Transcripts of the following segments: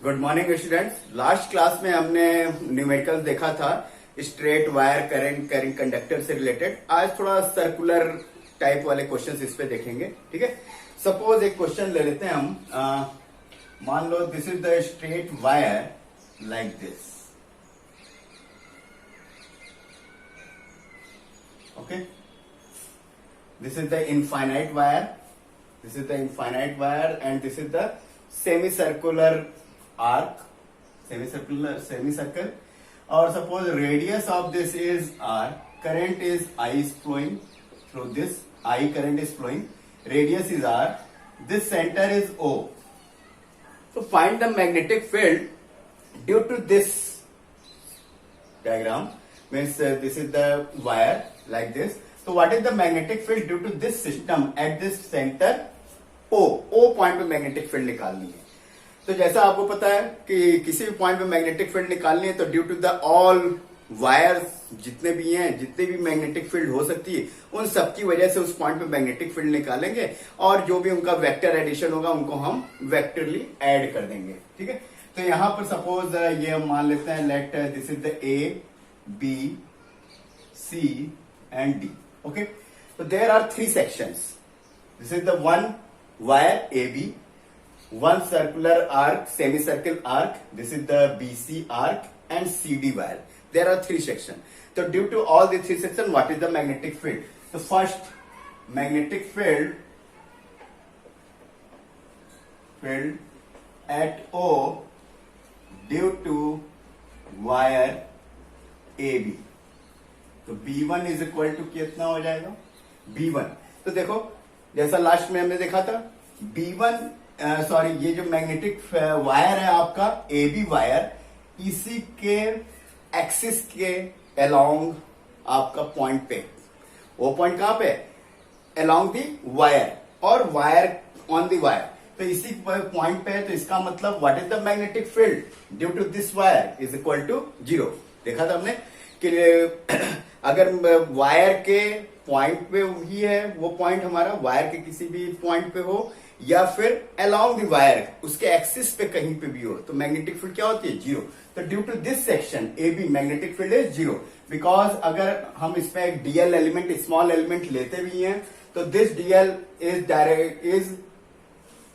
Good morning students. Last class में हमने numericals देखा था straight wire current current conductor से रिलेटेड। आज थोड़ा सर्कुलर टाइप वाले क्वेश्चंस इस पे देखेंगे। ठीक है, सपोज एक क्वेश्चन ले लेते हैं हम। मान लो this is the straight wire like this. Okay, this is the infinite wire, this is the infinite wire and this is the semicircular arc, semicircle, or suppose radius of this is r, current is I is flowing through this, I current is flowing, radius is r, this center is O. So find the magnetic field due to this diagram, means this is the wire like this. So what is the magnetic field due to this system at this center O? O point पे magnetic field निकालनी है। तो जैसा आपको पता है कि किसी भी पॉइंट पे मैग्नेटिक फील्ड निकालनी है तो due to the all wires जितने भी हैं, जितने भी मैग्नेटिक फील्ड हो सकती है, उन सबकी वजह से उस पॉइंट पे मैग्नेटिक फील्ड निकालेंगे और जो भी उनका वेक्टर एडिशन होगा उनको हम वेक्टरली ऐड कर देंगे। ठीक है, तो यहां पर सपोज ये हम मान लेते हैं, let this is the A B C and D. Okay, so there are three sections. This is the one wire AB, one circular arc, semicircle arc. This is the BC arc and CD wire. There are three sections. So due to all the three sections, what is the magnetic field? The first magnetic field at O due to wire AB. तो B1 is equal to कितना हो जाएगा? B1, तो देखो जैसा last में हमने देखा था B1, सॉरी ये जो मैग्नेटिक वायर है आपका AB वायर, इसी के एक्सिस के अलोंग आपका पॉइंट पे, वो पॉइंट कहां पे? अलोंग दी वायर और वायर ऑन दी वायर, तो इसी पॉइंट पे है। तो इसका मतलब what is the magnetic field due to this wire is equal to 0। देखा था हमने कि अगर वायर के पॉइंट पे ही है, वो पॉइंट हमारा वायर के किसी भी पॉइंट पे हो या फिर अलोंग द वायर उसके एक्सिस पे कहीं पे भी हो, तो मैग्नेटिक फील्ड क्या होती है? 0। तो due to this section A B magnetic field is 0, because अगर हम इसमें एक डीएल एलिमेंट, स्मॉल एलिमेंट लेते भी हैं तो this DL is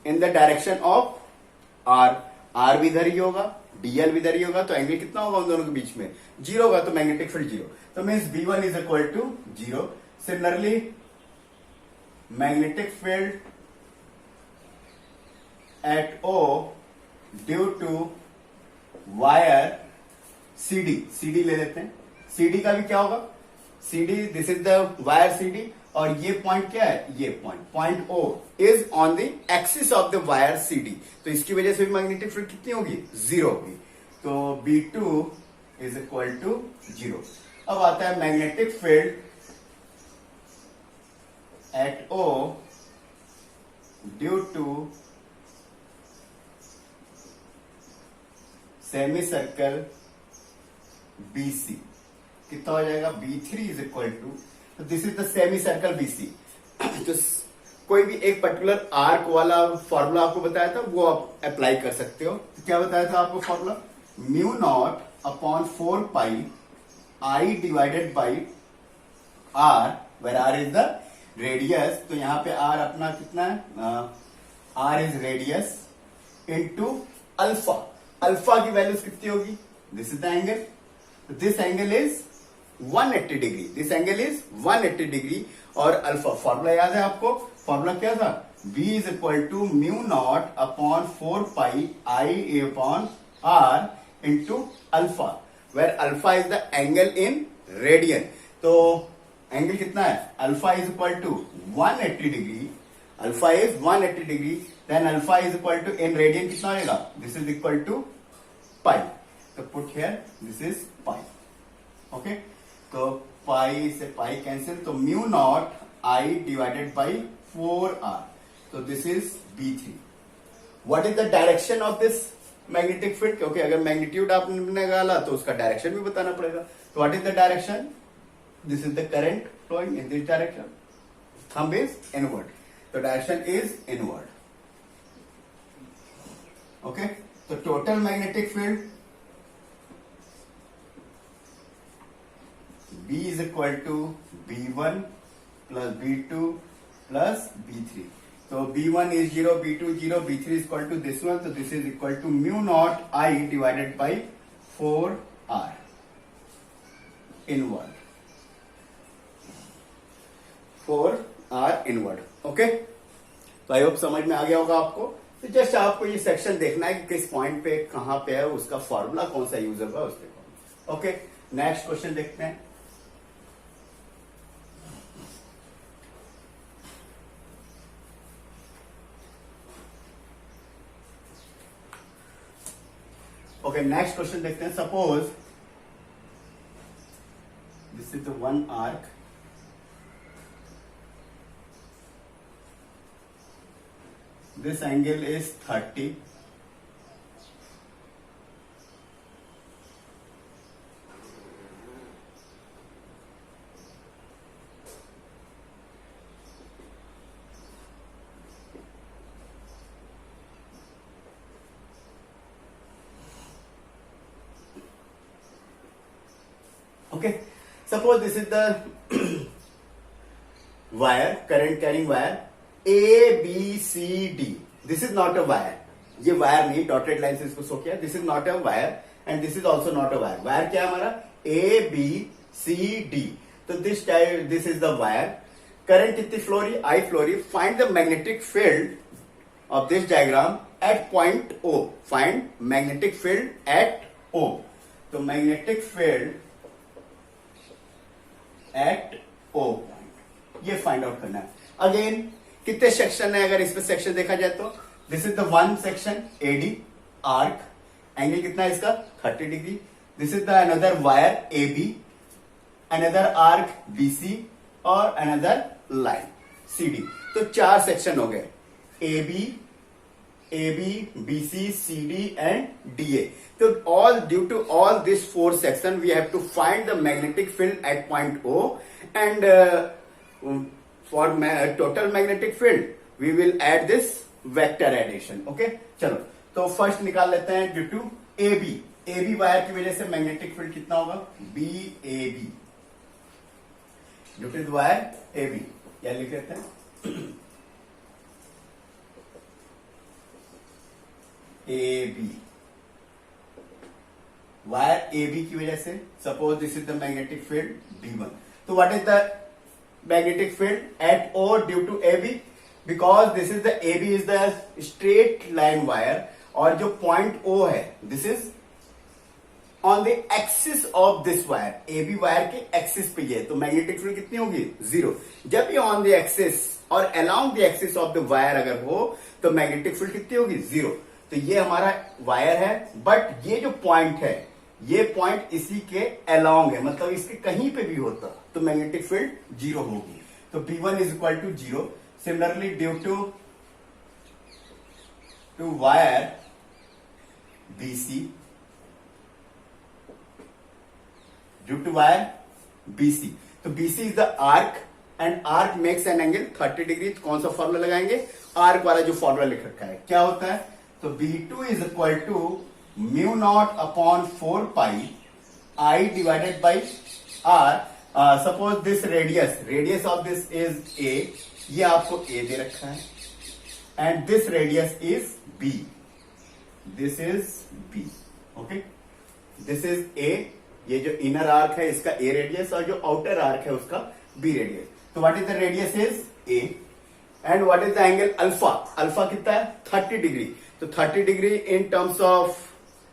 in the direction of R, R भी इधर ही होगा, डीएल भी इधर ही होगा, तो एंगल कितना होगा उन दोनों के बीच में? 0 होगा, तो मैग्नेटिक फील्ड 0। तो means B1 is equal to 0। Similarly magnetic field at O due to wire CD, CD ले लेते हैं। CD का भी क्या होगा? CD, this is the wire CD, और ये पॉइंट क्या है? ये point O is on the axis of the wire CD, तो इसकी वजह से भी मैग्नेटिक फील्ड कितनी होगी? 0 होगी। तो B2 इज इक्वल टू 0। अब आता है magnetic field at O due to semi circle BC, कितना हो जाएगा? B3 इज इक्वल टू, तो this is the semi circle BC। तो कोई भी एक पर्टिकुलर आर्क वाला फॉर्मूला आपको बताया था, वो आप अप्लाई कर सकते हो। तो क्या बताया था आपको formula? Mu naught upon 4 pi I divided by R, where R is the radius. तो यहां पे R अपना कितना है? R is radius into alpha. Alpha की वैल्यूज कितनी होगी? This is the angle, this angle is 180 degree, this angle is 180 degree. और अल्फा फॉर्मूला याद है आपको? फॉर्मूला क्या था? B is equal to mu naught upon 4 pi I upon R into alpha, where alpha is the angle in radian. तो angle कितना है? Alpha is equal to 180 degree, alpha is 180 degree, then alpha is equal to in radian कितना होगा? This is equal to pi. तो put here this is pi. Okay, तो pi से pi cancel, तो mu naught I divided by 4R, तो this is B3। What is the direction of this magnetic field? क्योंकि अगर magnitude आपने निकाला तो उसका डायरेक्शन भी बताना पड़ेगा। तो what is the direction? This is the current flowing in this direction, thumb is inward, तो डायरेक्शन इज इनवर्ड। ओके, तो total magnetic field B is equal to B1 plus B2 plus B3. So B1 is 0, B2 0, B3 is equal to this one. So this is equal to mu naught I divided by 4R inward. 4R inward. Okay? तो I hope समझ में आ गया होगा आपको. तो just आपको ये सेक्शन देखना है कि किस पॉइंट पे कहां पे है, उसका फॉर्मूला कौन सा यूज होगा उस पर. ओके, नेक्स्ट क्वेश्चन देखते हैं. ओके, नेक्स्ट क्वेश्चन देखते हैं. Suppose this is the one arc. This angle is 30. Okay, suppose this is the wire, current carrying wire A, B, C, D. This is not a wire. ये wire नहीं, dotted line से इसको show किया. This is not a wire and this is also not a wire. Wire क्या है हमारा? A, B, C, D. तो this is the wire. Current कितनी फ्लो रही? I फ्लो रही. Find the magnetic field of this diagram eight point O. Find magnetic field at O. तो magnetic field at O point, ये find out करना है. Again कितने section है? अगर इस पे सेक्शन देखा जाए तो this is the one section AD arc. Angle कितना है इसका? 30 degree. This is the another wire AB, another arc BC और अनदर लाइन CD. तो 4 सेक्शन हो गए, AB, BC, CD and DA. So due to all these 4 sections, we have to find the magnetic field at point O, and for total magnetic field, we will add this vector addition. Okay, चलो तो first निकाल लेते हैं. Due to AB wire की वजह से magnetic field कितना होगा? BAB. Due to wire AB, क्या लिख लेते हैं? AB. वायर AB की वजह से, suppose this is the magnetic field B1. तो what is the magnetic field at O due to AB? Because this is the AB is the straight line wire, और जो पॉइंट O है this is on the axis of this wire. AB wire के axis पे है, तो magnetic field कितनी होगी? 0. जब ये ऑन द एक्सिस और along the axis of the wire अगर हो तो मैग्नेटिक फील्ड कितनी होगी? 0. तो ये हमारा वायर है, बट ये जो पॉइंट है, ये पॉइंट इसी के अलोंग है, मतलब इसके कहीं पे भी होता तो मैग्नेटिक फील्ड 0 होगी. तो B1 is equal to 0. Similarly due to wire BC, due to wire BC, तो BC is the arc and arc makes an angle 30 degree. कौन सा फॉर्मूला लगाएंगे? आर्क वाला जो फॉर्मूला लिख रखा है, क्या होता है? तो B2 is equal to mu naught upon 4 pi I divided by R. Suppose this radius of this is A, ये आपको A दे रखा है, and this radius is B. This is B. Okay, this is A. ये जो inner arc है इसका A radius, और जो आउटर आर्क है उसका B रेडियस. तो what is the radius is A, and what is the angle alpha? Alpha कितना है? 30 डिग्री. तो 30 degree in terms of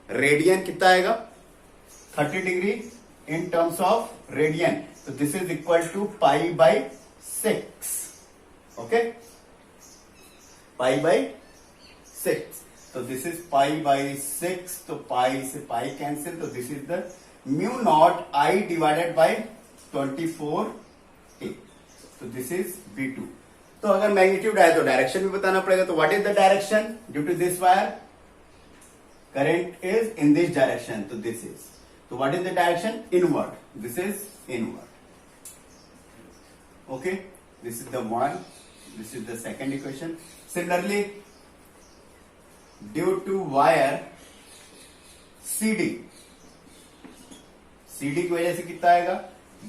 radian कितना आएगा? 30 degree in terms of radian. तो this is equal to pi by 6. Okay, pi by 6. तो this is pi by 6. तो pi से pi cancel. तो this is the mu naught I divided by 24A. तो this is B2. तो अगर magnitude आए तो डायरेक्शन भी बताना पड़ेगा. तो what is the direction? Due to this wire current is in this direction, तो दिस इज. तो what is the direction? Inward. This is inward. Okay, this is the one, this is the second equation. Similarly due to wire CD, CD की वजह से कितना आएगा,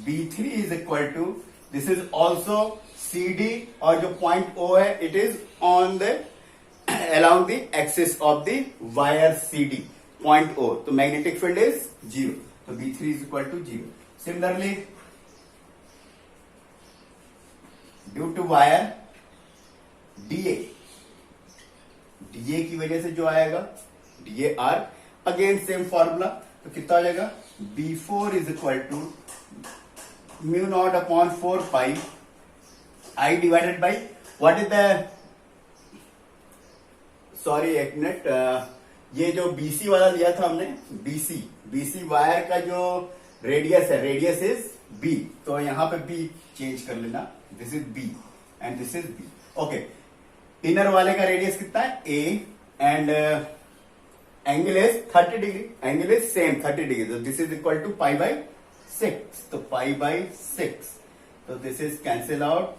B3 is equal to, this is also CD, और जो point O है it is on the along the axis of the wire CD, point O, तो magnetic field is 0, so B3 is equal to 0. Similarly, due to wire DA, DA की वजह से जो आएगा DA R, again same formula, तो कितना हो जाएगा, B4 is equal to mu naught upon 4 pi I divided by, what is the, sorry एक मिनट, ये जो BC वाला लिया था हमने, BC वायर का जो रेडियस है, रेडियस इज B, तो यहां पे B चेंज कर लेना, this is B and this is B. Okay, inner वाले का रेडियस कितना है A, and angle is 30 degree, angle is same 30 degree, तो this is equal to pi by 6, तो पाई बाई 6, तो this is cancel out,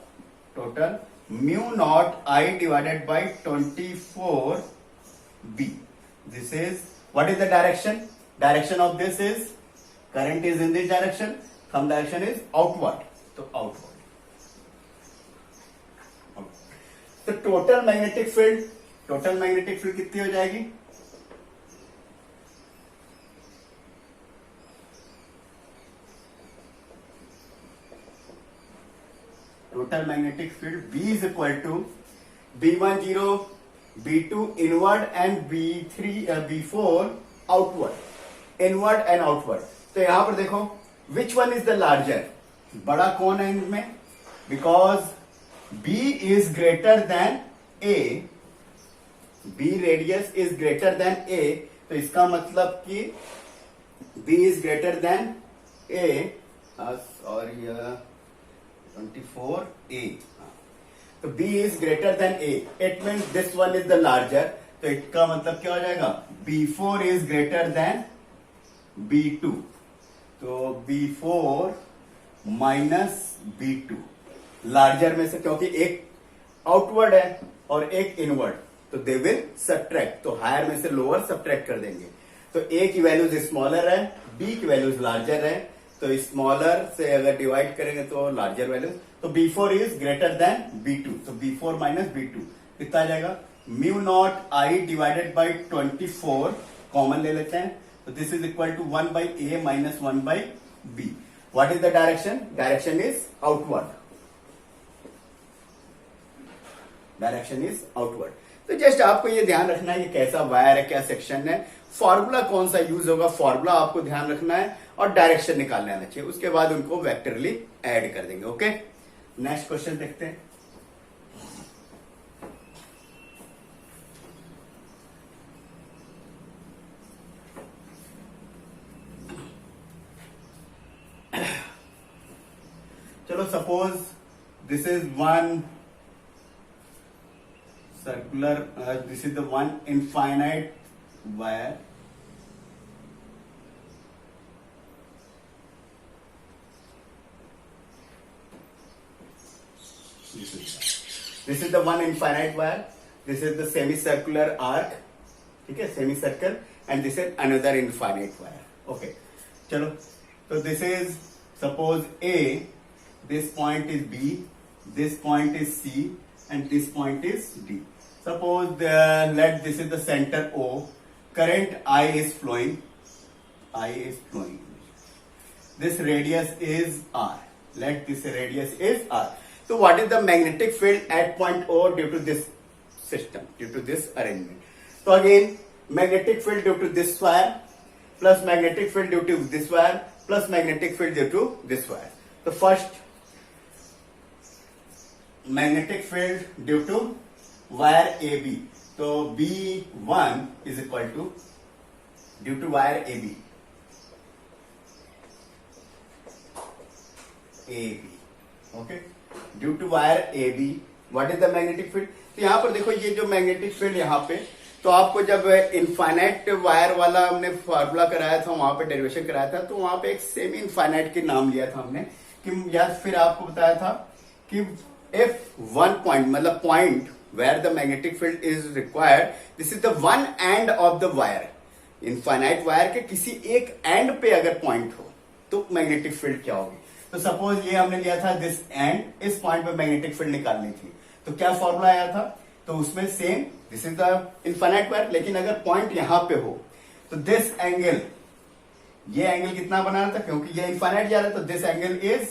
total mu naught I divided by 24 B. This is, what is the direction? Direction of this is, current is in this direction, thumb direction is outward, so outward. तो total magnetic field कितनी हो जाएगी, total magnetic field B is equal to B10, B2 inward and B4 outward, inward and outward. तो यहां पर देखो which one is the larger, बड़ा कौन है इनमें, because B is greater than A, B radius is greater than A, तो इसका मतलब कि B is greater than A, sorry 24A, तो B is greater than A, it means this one is the larger, तो इसका मतलब क्या हो जाएगा, B4 is greater than B2, तो B4 माइनस B2, लार्जर में से, क्योंकि एक आउटवर्ड है और एक इनवर्ड, तो दे विल सब्ट्रैक्ट, तो हायर में से लोअर सब्ट्रैक्ट कर देंगे, तो A की वैल्यूज स्मॉलर है, B की वैल्यूज लार्जर है, तो स्मॉलर से अगर डिवाइड करेंगे तो लार्जर वैल्यू, तो B4 is greater than B2, तो B4 माइनस B2 कितना आ जाएगा, mu naught I divided by 24, common ले लेते हैं, तो this is equal to 1 by A minus 1 by B. What is the direction, direction is outward, direction is outward. तो just आपको ये ध्यान रखना है कि कैसा वायर है, क्या सेक्शन है, फॉर्मूला कौन सा यूज होगा, फॉर्मूला आपको ध्यान रखना है और डायरेक्शन निकालने आना चाहिए, उसके बाद उनको वेक्टरली ऐड कर देंगे. ओके, नेक्स्ट क्वेश्चन देखते हैं. चलो, suppose this is one circular, this is the one infinite wire, this is the one infinite wire, this is the semicircular arc, ठीक है, semicircle, and this is another infinite wire. Okay, चलो, तो this is, suppose A, this point is B, this point is C, and this point is D. Suppose let this is the center O, current I is flowing, this radius is R, let this radius is R. So what is the magnetic field at point O due to this system, due to this arrangement? So again, magnetic field due to this wire plus magnetic field due to this wire plus magnetic field due to this wire. So first, magnetic field due to wire AB, तो B1 is equal to, due to wire AB, okay, due to wire AB, what is the magnetic field? तो यहां पर देखो, ये जो magnetic field यहाँ पे, तो आपको जब इनफाइनाइट वायर वाला हमने फॉर्मूला कराया था, वहां पे डेरिवेशन कराया था, तो वहां पे एक सेमी इनफाइनाइट के नाम लिया था हमने, कि या फिर आपको बताया था कि if one point, मतलब point where the magnetic field is required, this is the one end of the wire, infinite wire के किसी एक एंड पे अगर पॉइंट हो तो मैग्नेटिक फील्ड क्या होगी। तो सपोज ये हमने लिया था दिस एंड, इस पॉइंट पे मैग्नेटिक फील्ड निकालनी थी, तो क्या फॉर्मूला आया था, तो उसमें same, this is the infinite wire, लेकिन अगर पॉइंट यहां पे हो तो दिस एंगल, ये एंगल कितना बनाना था, क्योंकि ये इनफाइनाइट जा रहा है तो दिस एंगल इज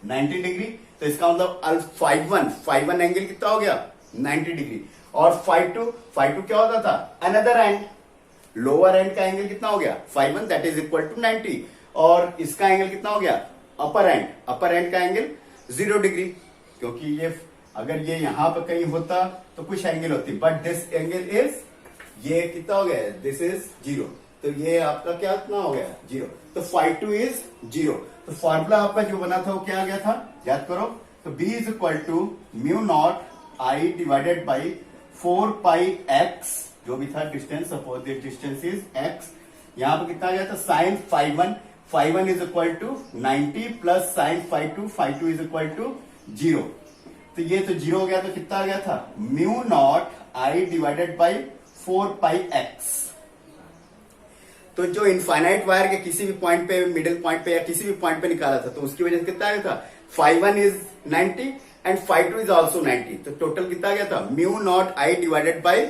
90 डिग्री। तो इसका मतलब फाइव वन एंगल कितना हो गया 90 डिग्री। और फाइव टू क्या होता था, अनदर एंड, लोअर एंड का एंगल कितना हो गया 5 1, दैट इज इक्वल टू 90। और इसका एंगल कितना हो गया अपर एंड का एंगल 0 डिग्री, क्योंकि ये अगर ये यहां पर कहीं होता तो कुछ एंगल होती, बट दिस एंगल इज, ये कितना हो गया, दिस इज 0, तो ये आपका क्या कितना हो गया 0, तो फाइव टू इज 0। तो फॉर्मूला आपका जो बना था वो क्या आ गया था, याद करो, तो B is equal to mu not I divided by 4 pi x, जो भी था distance, suppose this distance is x, यहां पर कितना आ गया था sine 5 1 is equal to 90 plus sine 5 2 is equal to 0। तो ये तो 0 हो गया, तो कितना आ गया था mu naught I divided by 4 pi x. तो जो इनफाइनाइट वायर के किसी भी पॉइंट पे, मिडिल पॉइंट पे या किसी भी पॉइंट पे निकाला था, तो उसकी वजह से कितना आया था 5 1 इज 90 एंड 5 2 इज ऑल्सो 90, तो टोटल कितना आ गया था mu naught I divided by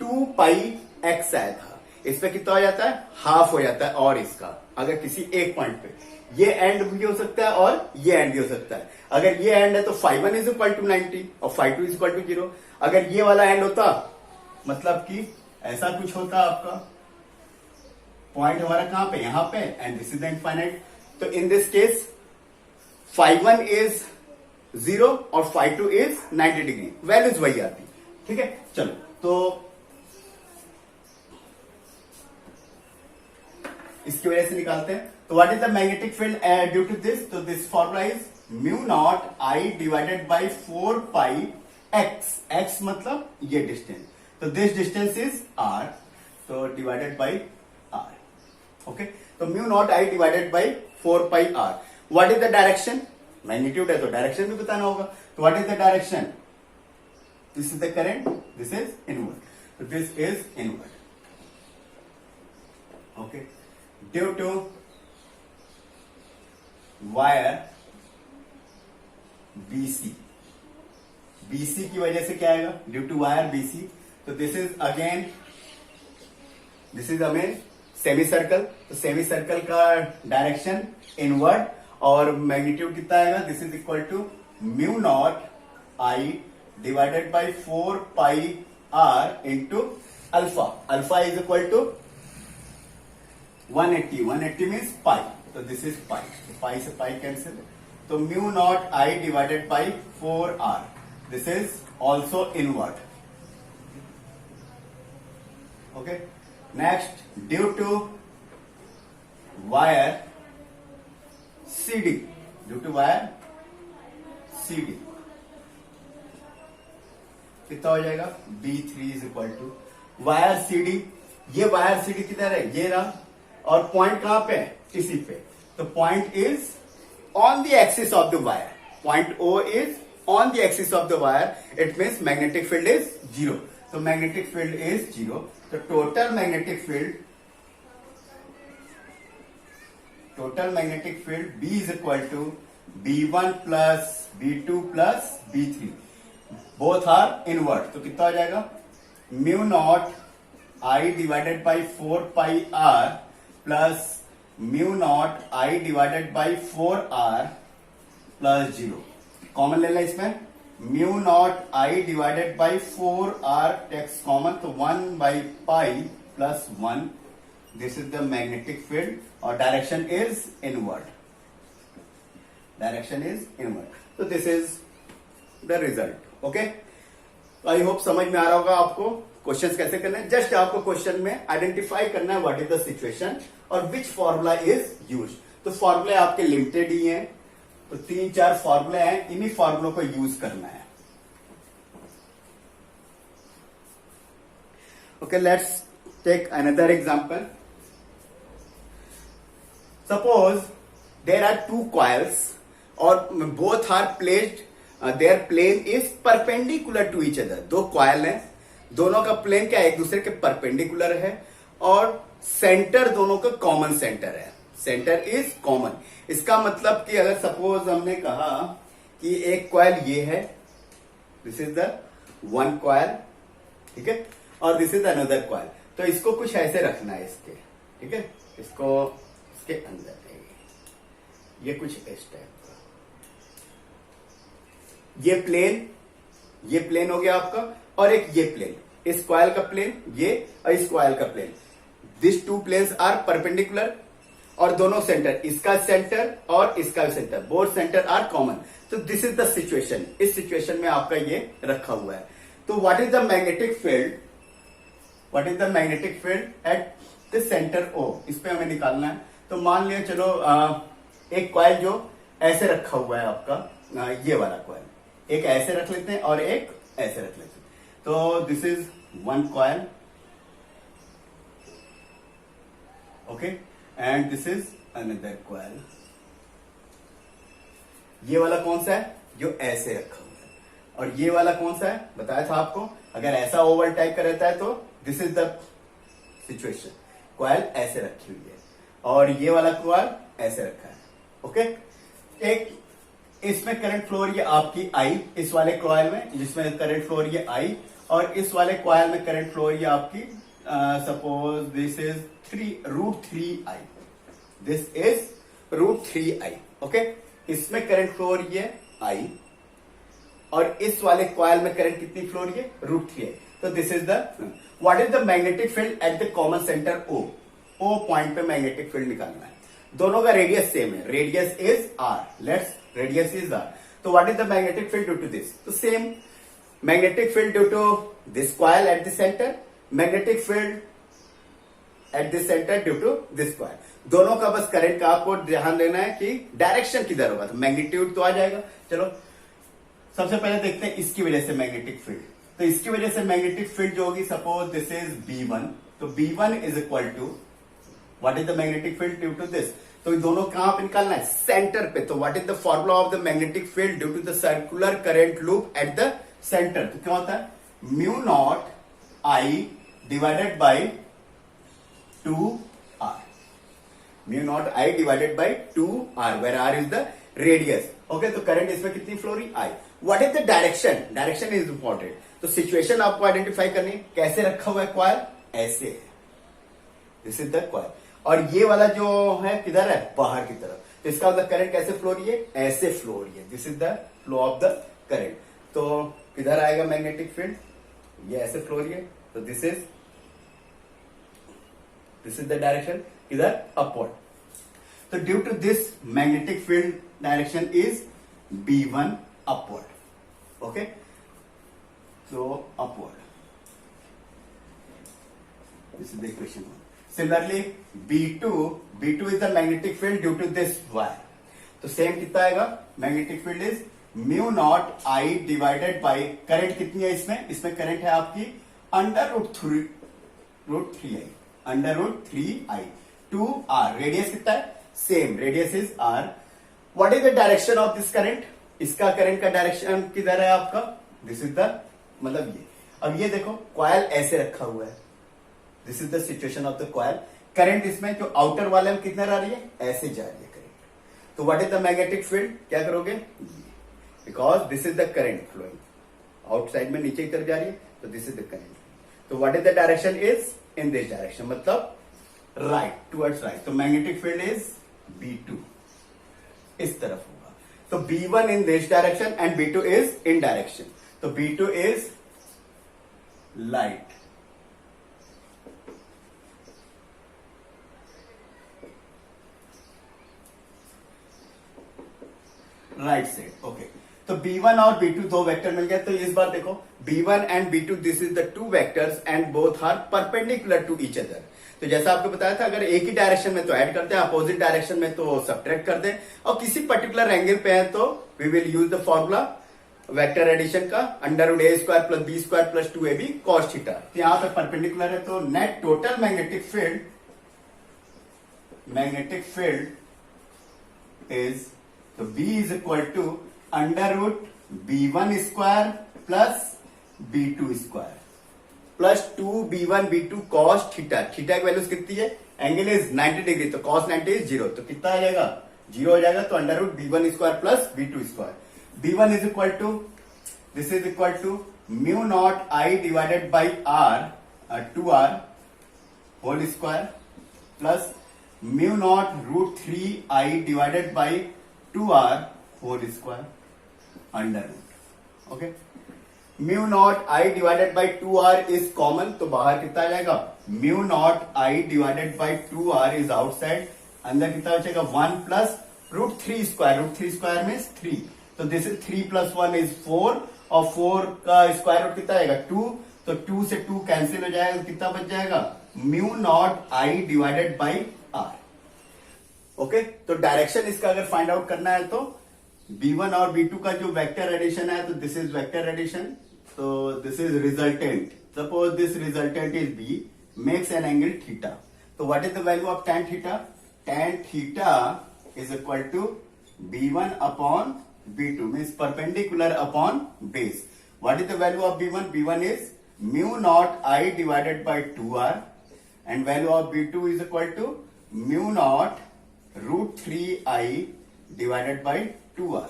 2 pi x आया था। इस पे कितना हो जाता है, हाफ हो जाता है। और इसका अगर किसी एक पॉइंट पे, ये एंड भी हो सकता है और ये एंड भी हो सकता है। अगर ये एंड है तो 5 1 इज इक्वल टू 90 और 5 2 इज इक्वल टू 0। अगर ये वाला एंड होता, मतलब कि ऐसा कुछ होता, आपका पॉइंट हमारा कहां पे, यहां पे, and this is the infinite, तो इन दिस केस 5 1 इज 0 और 5 2 इज 90 डिग्री, वैल्यूज वही आती। ठीक है, चलो, तो इसकी वजह से निकालते हैं। तो what is the magnetic field due to this, तो this formula is mu not I divided by 4 pi x, x मतलब ये डिस्टेंस, तो दिस डिस्टेंस इज r, तो डिवाइडेड बाई r। ओके, तो mu not I divided by 4 pi r। What is the direction, magnitude है तो direction भी बताना होगा, तो what is the direction, this is the current, this is inward, तो this is inward. Okay, due to wire BC, BC की वजह से क्या आएगा, ड्यू टू वायर BC, तो this is again semi circle, तो सेमी सर्कल का direction inward और मैग्नीट्यूड कितना आएगा, this is equal to mu not I divided by 4 pi r into alpha, alpha is equal to 180 means pi, तो this is pi, pi से pi cancel, तो mu not I divided by 4r, this is also inward. Okay, next, due to wire CD, due to wire CD कितना हो जाएगा, B3 is equal to wire CD, ये wire CD किधर है, ये रहा, और पॉइंट कहां पे है, इसी पे, तो point is on the axis of the wire, point O is on the axis of the wire, it means magnetic field is 0, तो मैग्नेटिक फील्ड इज 0, तो total magnetic field B is equal to B1 plus B2 plus B3, both are inward, तो कितना हो जाएगा mu not I divided by 4 pi r plus mu not I divided by 4r plus 0, common लेना इसमें, mu not I divided by 4r takes common, तो 1 by pi plus 1, this is the magnetic field और direction is inward, तो this is the result. Okay, तो I hope समझ में आ रहा होगा आपको क्वेश्चंस कैसे करना है। जस्ट आपको क्वेश्चन में आइडेंटिफाई करना है व्हाट इज द सिचुएशन और विच फॉर्मूला इज यूज। तो फॉर्मूले आपके लिमिटेड ही हैं, तो 3-4 फॉर्मूले हैं, इन्हीं फॉर्मूलों को यूज करना है। Okay, let's take another example. Suppose there are 2 coils और both are placed, their plane is perpendicular to each other. 2 coil हैं, दोनों का प्लेन क्या है, एक दूसरे के परपेंडिकुलर है और सेंटर दोनों का कॉमन सेंटर है, सेंटर इज कॉमन। इसका मतलब कि अगर सपोज हमने कहा कि एक कॉइल ये है, this is the one coil, ठीक है, और दिस इज अनदर कॉइल, तो इसको कुछ ऐसे रखना है इसके, ठीक है, इसको इसके अंदर ये कुछ इस टाइप का, ये प्लेन हो गया आपका, और एक ये प्लेन, इस कॉइल का प्लेन ये और इस कॉइल का plane, this two planes are perpendicular, और दोनों सेंटर, इसका सेंटर और इसका centre, both centre are common. तो दिस इज द सिचुएशन, इस सिचुएशन में आपका ये रखा हुआ है। तो what is the magnetic field, what is the magnetic field at the centre O, इस पे हमें निकालना है। तो मान लिया चलो एक कॉइल जो ऐसे रखा हुआ है आपका, ये वाला कॉइल, एक ऐसे रख लेते हैं और एक ऐसे रख लेते हैं। तो this is one coil, okay, and this is another coil. ये वाला कौन सा है, जो ऐसे रखा हुआ है, और ये वाला कौन सा है, बताया था आपको, अगर ऐसा ओवल टाइप का रहता है तो this is the situation, coil ऐसे रखी हुई है, और ये वाला कॉइल ऐसे रखा है, ओके। एक इसमें करंट फ्लो रही है आपकी आई, इस वाले कॉइल में जिसमें करंट फ्लो रही है आई, और इस वाले कॉइल में करंट फ्लो रही है आपकी, suppose this is √3i, this is √3i, okay. इसमें करंट फ्लो रही है आई, और इस वाले कॉइल में करंट कितनी फ्लो रही है, √3i। तो this is the, what is the magnetic field at the common centre O, O point पे मैग्नेटिक फील्ड निकालना है। दोनों का रेडियस सेम है, radius is R, let's radius is R. तो what is the magnetic field due to this, तो same magnetic field due to this coil at the centre, magnetic field at this centre due to this coil. दोनों का बस current का आपको ध्यान देना है कि डायरेक्शन किधर होगा, तो मैग्नीट्यूड तो आ जाएगा। चलो सबसे पहले देखते हैं इसकी वजह से मैग्नेटिक फील्ड। तो इसकी वजह से मैग्नेटिक फील्ड जो होगी, सपोज दिस इज B1, तो B1 is equal to, what is the magnetic field due to this, तो दोनों कहां पे निकालना है, सेंटर पे। तो what is the formula of the magnetic field due to the circular current loop at the centre, तो क्या होता है, μ0I divided by 2r, μ0I divided by 2r, where r is the radius, okay. तो current इसमें कितनी flow रही, I। What is the direction, direction is important. तो situation आपको आइडेंटिफाई करनी है, कैसे रखा हुआ है कॉइल, ऐसे है, दिस इज द कॉइल, और ये वाला जो है किधर है, बाहर की तरफ। तो इसका मतलब करंट कैसे फ्लो रही है, ऐसे फ्लो रही है, this is the flow of the current. तो किधर आएगा मैग्नेटिक फील्ड, ये ऐसे फ्लो रही है, तो दिस इज द डायरेक्शन, इधर अपवर्ड। तो due to this magnetic field direction is B1 upward, okay, so upward, this is the equation 1. Similarly B2 is the magnetic field due to this wire, तो same कितना आएगा, magnetic field is μ0I divided by, current कितनी है इसमें current है आपकी √3i, √3i, 2r, radius कितना है, same, radius is r। What is the direction of this current, इसका करंट का डायरेक्शन किधर है आपका, दिस इज द, मतलब ये। अब ये देखो कॉइल ऐसे रखा हुआ है, this is the situation of the coil, current इसमें जो आउटर वाले में कितना आ रही है, ऐसे जा रही है करंट। तो what is the magnetic field, क्या करोगे, because this is the current flowing, outside में नीचे की तरफ जा रही है, तो दिस इज द करंट। तो what is the direction is in this direction, मतलब राइट, टुवर्ड्स राइट। तो मैग्नेटिक फील्ड इज B2, इस तरफ होगा। तो B1 in this direction and B2 is in direction, तो B2 is light, right side, okay. तो B1 और B2 दो वेक्टर मिल गए। तो इस बार देखो B1 and B2, this is the two vectors and both are perpendicular to each other. तो जैसा आपको बताया था, अगर एक ही डायरेक्शन में तो ऐड करते हैं, अपोजिट डायरेक्शन में तो सब्ट्रैक्ट करते हैं, और किसी पर्टिकुलर एंगल पे है तो we will use the formula vector addition का, √a² + b² + 2ab cos theta. तो यहां पे परपेंडिकुलर है, तो net total magnetic field is, तो B is equal to √b1² + b2², plus 2b1b2 cos theta, theta की वैल्यूज कितनी है, एंगल इज 90 डिग्री, तो cos 90 इज 0, तो कितना आ जाएगा, 0 हो जाएगा, तो under root b1 square plus b2 square, b1 is equal to, this is equal to mu not I divided by R 2r whole square plus mu not root 3i divided by 2r whole square under root, okay. Mu not I divided by 2r is common, तो बाहर कितना आ जाएगा, mu not I divided by 2r is outside, अंदर कितना बचेगा 1 plus root 3 square means 3, तो this is 3 plus 1 is 4, और 4 का स्क्वायर रूट कितना आएगा 2, तो 2 से 2 कैंसिल हो जाएगा, कितना बच जाएगा, mu not I divided by R, okay. तो डायरेक्शन इसका अगर फाइंड आउट करना है तो b1 और b2 का जो वेक्टर एडिशन है, तो दिस इज वेक्टर एडिशन, तो this is resultant, suppose this resultant is b, makes an angle theta, तो what is the value of tan theta, tan theta is equal to b1 upon b2 means perpendicular upon base, what is the value of b1, b1 is mu not I divided by 2r and value of b2 is equal to mu not root 3i divided by 2r,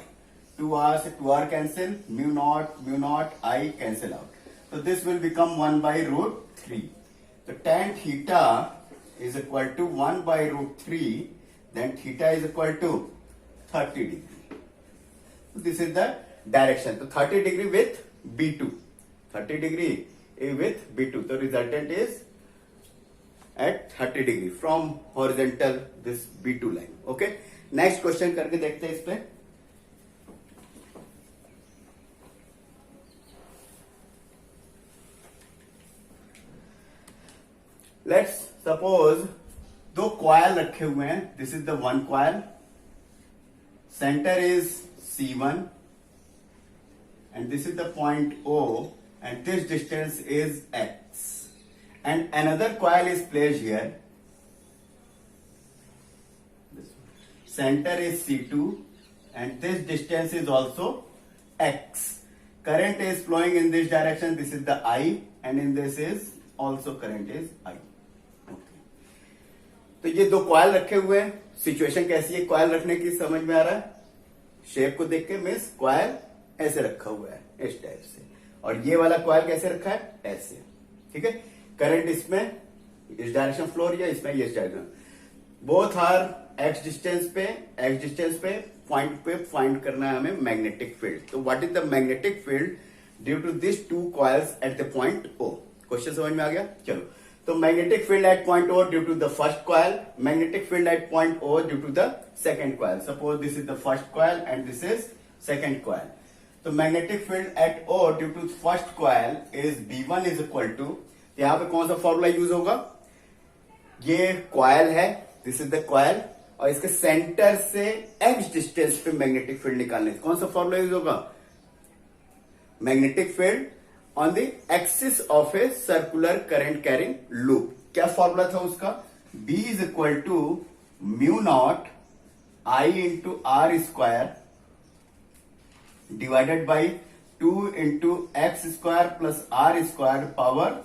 2r से 2r cancel, mu not I cancel out, तो this will become 1 by root 3, तो tan theta is equal to 1 by root 3, then theta is equal to 30 degree, this is the direction, तो 30 degree with b2, 30 degree with b2, तो resultant is at 30 degree from horizontal this B2 line. Okay, next question करके देखते हैं इस पे। Let's suppose दो coil रखे हुए हैं, this is the one coil, center is C1 and this is the point O and this distance is x. And another coil is placed here. Center is C2 and this distance is also x. Current is flowing in this direction. This is the I and in this is also current is I. Okay. तो ये दो coil रखे हुए हैं, situation कैसी है coil रखने की समझ में आ रहा है, शेप को देख के मीन्स कॉयल ऐसे रखा हुआ है इस टाइप से, और ये वाला कॉयल कैसे रखा है ऐसे, ठीक है। करंट इसमें इस डायरेक्शन फ्लो हो रही है, इसमें ये direction, both are x distance पे पॉइंट पे फाइंड करना है हमें मैग्नेटिक फील्ड, तो what is the magnetic field due to this two coils at the point O, question समझ में आ गया, चलो। तो magnetic field at point O due to the first coil, magnetic field at point O due to the second coil, suppose this is the first coil and this is second coil, तो magnetic field at O due to first coil is b1 is equal to, यहां पे कौन सा formula use होगा, ये coil है, this is the coil, और इसके सेंटर से एक्स डिस्टेंस पे मैग्नेटिक फील्ड निकालने, कौन सा फॉर्मूला यूज होगा, magnetic field on the axis of a circular current carrying loop, क्या फॉर्मूला था उसका, B is equal to mu not I into R square divided by 2 into x square plus R square power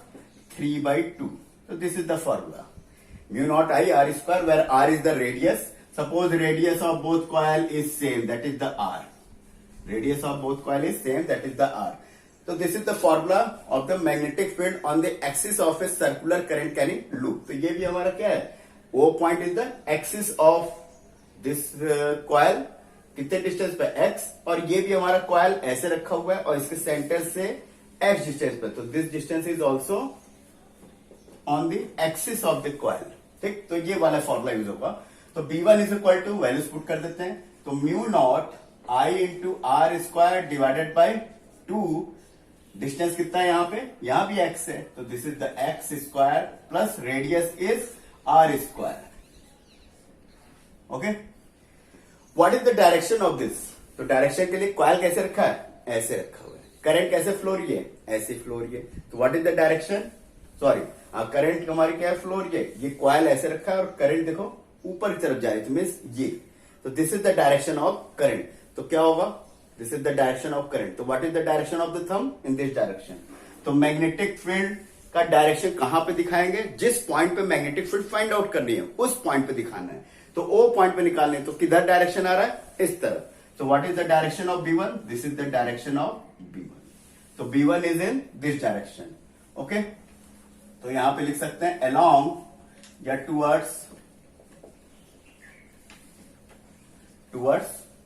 3/2. So this is the formula. Mu naught I r square, where r is the radius. Suppose radius of both coil is same, that is the r. Radius of both coil is same, that is the r. So this is the formula of the magnetic field on the axis of a circular current carrying loop. तो ये भी हमारा क्या है, O point is the axis of this coil, कितने distance पे x, और ये भी हमारा कॉइल ऐसे रखा हुआ है और इसके सेंटर से x डिस्टेंस पे, तो this distance is also on the axis of the coil, ठीक। तो ये वाला फॉर्मूला यूज होगा, तो b1 is equal to values put कर देते हैं, तो mu not I into R square divided by 2, distance कितना है यहाँ पे, यहाँ भी x है, तो this is the x square plus radius is R square, okay. What is the direction of this, तो डायरेक्शन के लिए कॉइल कैसे रखा है, ऐसे रखा हुआ है, करंट कैसे फ्लो रही है, ऐसे फ्लो रही है, तो what is the direction, sorry current हमारी क्या है, फ्लो रही है, ये कॉइल ऐसे रखा है और करंट देखो ऊपर की तरफ जा रही है, तो मीन्स ये, तो this is the direction of current, तो क्या होगा, this is the direction of current, तो what is the direction of the thumb, in this direction, तो मैग्नेटिक फील्ड का डायरेक्शन कहां पे दिखाएंगे, जिस पॉइंट पे मैग्नेटिक फील्ड फाइंड आउट करनी है उस पॉइंट पे दिखाना है। तो ओ पॉइंट पे निकालने, तो किधर डायरेक्शन आ रहा है, इस तरफ। तो what is the direction of B1, this is the direction of B1। तो B1 is in this direction. Okay, तो यहां पे लिख सकते हैं अलोंग या towards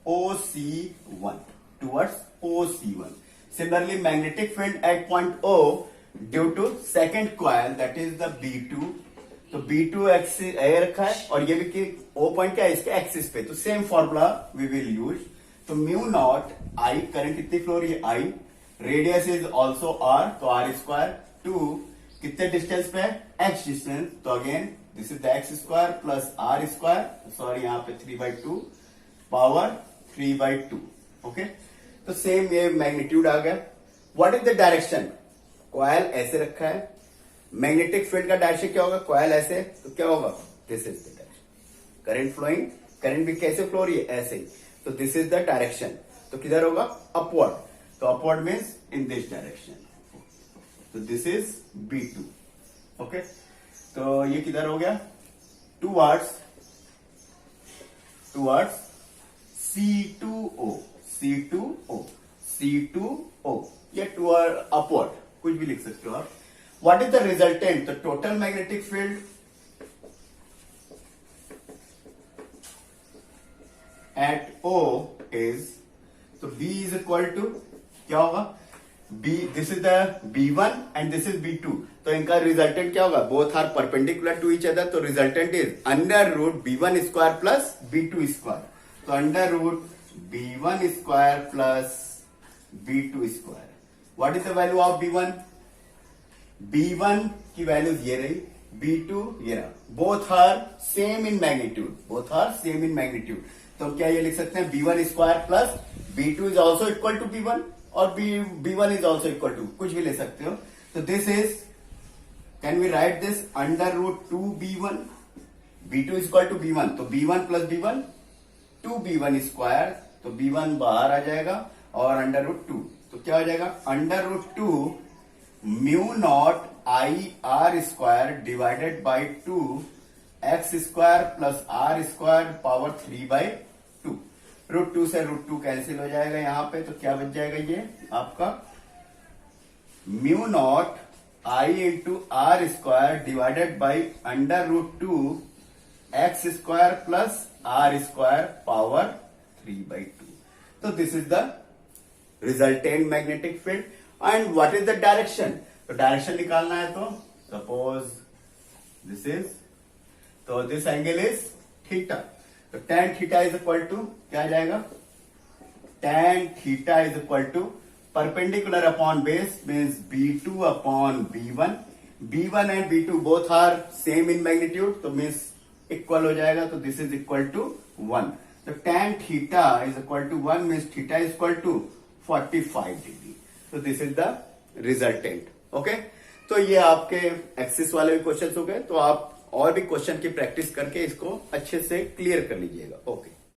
OC1, towards OC1. Similarly, magnetic field at point O due to second coil, that is the B2. तो B2 axis ए रखा है और ये भी कि O पॉइंट क्या है इसके एक्सिस पे, तो same formula we will use. तो म्यू नॉट आई, करंट कितनी फ्लो रही है आई, रेडियस इज ऑल्सो आर, तो आर स्क्वायर, टू कितने डिस्टेंस पे है एक्स डिस्टेंस, तो again this is the x square plus R square, sorry यहाँ पे 3/2 पावर 3/2। ओके, तो सेम ये मैग्नीट्यूड आ गया। What is the direction, coil ऐसे रखा है, मैग्नेटिक फील्ड का डायरेक्शन क्या होगा, कॉइल ऐसे, तो क्या होगा, this is the direction. Current flowing, current भी कैसे फ्लो रही है ऐसे ही, तो दिस इज द डायरेक्शन। तो किधर होगा, अपवर्ड, तो upward means in this direction. तो दिस इज B2। ओके, तो ये किधर हो गया, टूवर्ड्स C2O, ये टूवर्ड अपवर्ड, कुछ भी लिख सकते हो आप। What is the resultant, the total magnetic field at O is, तो B इज इक्वल टू क्या होगा, B, this is the B1 and this is B2, तो इनका रिजल्टेंट क्या होगा, both are perpendicular to each other, तो resultant is under root B1 square plus B2 square, तो under root B1 square plus B2 square. What is the value of B1, B1 की values ये रही, B2 ये रहा, both are same in magnitude, तो क्या ये लिख सकते हैं B1 square plus B2 is also equal to B1 और B1 is also equal to, कुछ भी ले सकते हो। तो this is, can we write this under root 2B1, B2 is equal to B1, तो B1 plus B1 2B1 square, तो B1 बाहर आ जाएगा और अंडर रूट 2, तो क्या हो जाएगा, under root 2 mu not I R square divided by 2 x square plus R square power 3/2। Root 2 से रूट 2 कैंसिल हो जाएगा यहाँ पे, तो क्या बच जाएगा ये आपका mu not I into R square divided by under root 2 x square plus R square power 3/2। तो this is the resultant magnetic field. And what is the direction, तो डायरेक्शन निकालना है, तो सपोज दिस इज, तो this angle is theta, तो tan theta is equal to क्या आ जाएगा, tan theta is equal to perpendicular upon base means B2 upon B1, B1 and B2 both are same in magnitude, तो means equal हो जाएगा, तो this is equal to 1, तो tan theta is equal to 1 means theta is equal to 45 degree, तो this is the resultant. Okay, तो ये आपके axis वाले भी क्वेश्चन हो गए, तो आप और भी क्वेश्चन की प्रैक्टिस करके इसको अच्छे से क्लियर कर लीजिएगा। ओके।